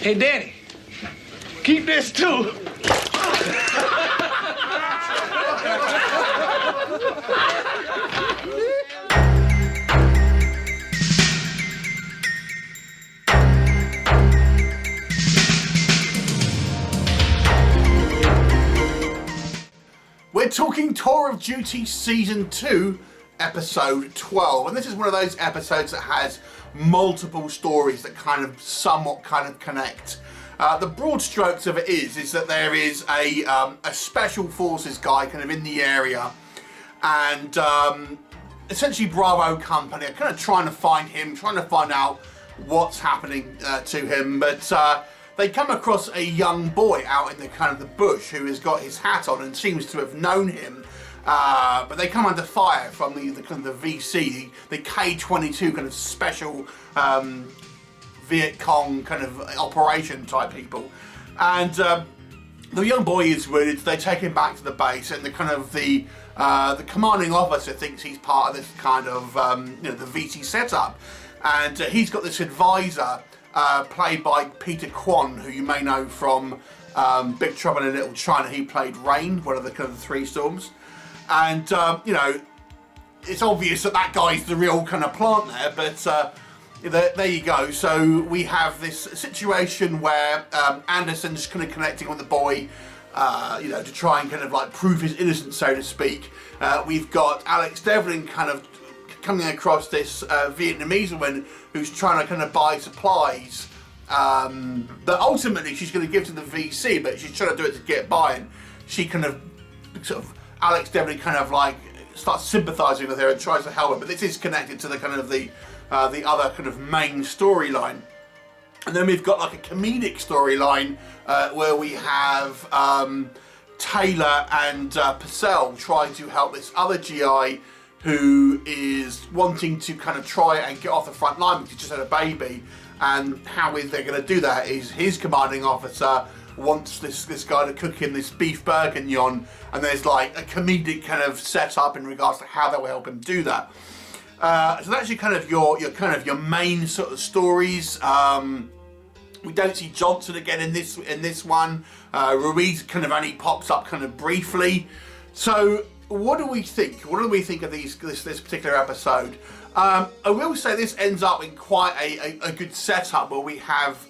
Hey, Daddy, keep this too. We're talking Tour of Duty Season 2, Episode 12, and this is one of those episodes that has multiple stories that kind of somewhat connect. The broad strokes of it is that there is a special forces guy kind of in the area, and essentially Bravo Company are kind of trying to find him, trying to find out what's happening to him, but they come across a young boy out in the kind of the bush who has got his hat on and seems to have known him. But they come under fire from the kind of the VC, the K-22 kind of special Viet Cong kind of operation type people, and the young boy is wounded. They take him back to the base, and the kind of the commanding officer thinks he's part of this kind of the VC setup, and he's got this advisor played by Peter Kwan, who you may know from Big Trouble in Little China. He played Rain, one of the kind of three storms. And, it's obvious that guy's the real kind of plant there, but there you go. So we have this situation where Anderson's kind of connecting with the boy, to try and kind of like prove his innocence, so to speak. We've got Alex Devlin kind of coming across this Vietnamese woman who's trying to kind of buy supplies that ultimately she's going to give to the VC, but she's trying to do it to get by, and she kind of Alex Devlin kind of like starts sympathising with her and tries to help her, but this is connected to the kind of the other kind of main storyline. And then we've got like a comedic storyline where we have Taylor and Purcell trying to help this other GI who is wanting to kind of try and get off the front line because he just had a baby, and how they're going to do that is his commanding officer wants this guy to cook him this beef bourguignon, and there's like a comedic kind of setup in regards to how they will help him do that. So that's your kind of your main sort of stories. We don't see Johnson again in this one. Ruiz kind of only pops up kind of briefly. So what do we think? What do we think of this particular episode? I will say this ends up in quite a good setup where we have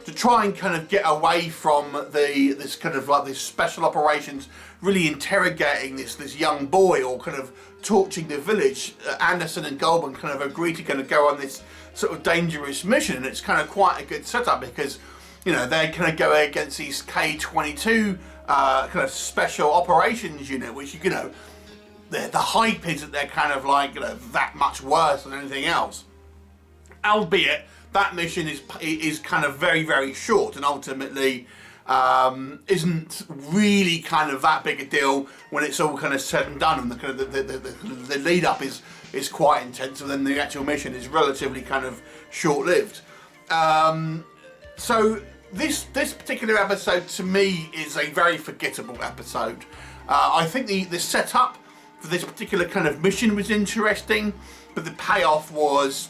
to try and kind of get away from this kind of like this special operations really interrogating this young boy or kind of torching the village. Anderson and Goldman kind of agree to kind of go on this sort of dangerous mission, and it's kind of quite a good setup because they're kind of go against these K-22 kind of special operations unit, which the hype is that they're kind of like that much worse than anything else, albeit that mission is kind of very, very short and ultimately isn't really kind of that big a deal when it's all kind of said and done, and the kind of the lead up is quite intense, and then the actual mission is relatively kind of short-lived. So this particular episode to me is a very forgettable episode. I think the setup for this particular kind of mission was interesting, but the payoff was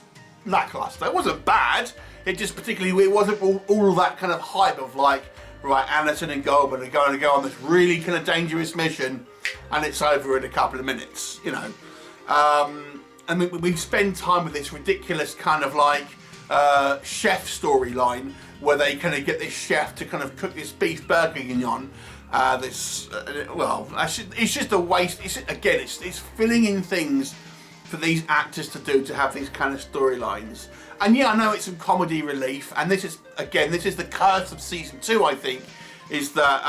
lackluster. It wasn't bad, it just particularly, it wasn't all that kind of hype of like, right, Anderson and Goldman are going to go on this really kind of dangerous mission and it's over in a couple of minutes, and we spend time with this ridiculous kind of like chef storyline where they kind of get this chef to kind of cook this beef bourguignon. It's just a waste. It's filling in things for these actors to do to have these kind of storylines. And yeah, I know it's some comedy relief, and this is the curse of season 2, I think, is that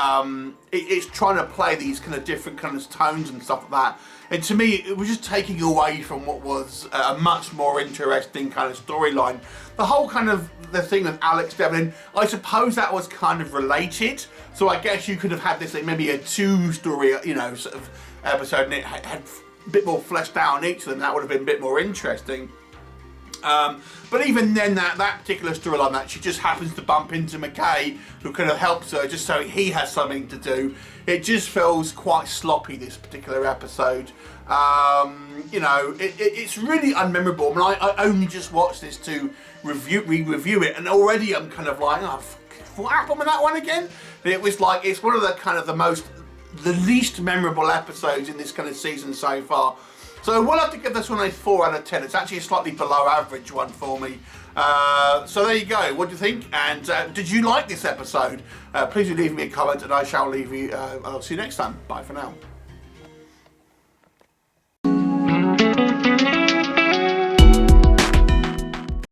it's trying to play these kind of different kind of tones and stuff like that. And to me, it was just taking away from what was a much more interesting kind of storyline. The whole kind of the thing with Alex Devlin, I suppose that was kind of related. So I guess you could have had this like maybe a 2-story, sort of episode, and it had a bit more fleshed out on each of them. That would have been a bit more interesting. But even then, that particular storyline, that she just happens to bump into McKay, who kind of helps her just so he has something to do. It just feels quite sloppy, this particular episode. You know, it's really unmemorable. I mean, I only just watched this to re-review it, and already I'm kind of like, oh, what happened with that one again? It was like, it's one of the kind of the least memorable episodes in this kind of season so far. So we'll have to give this one a 4 out of 10. It's actually a slightly below average one for me. So there you go. What do you think? And did you like this episode? Please do leave me a comment, and I shall leave you. I'll see you next time. Bye for now.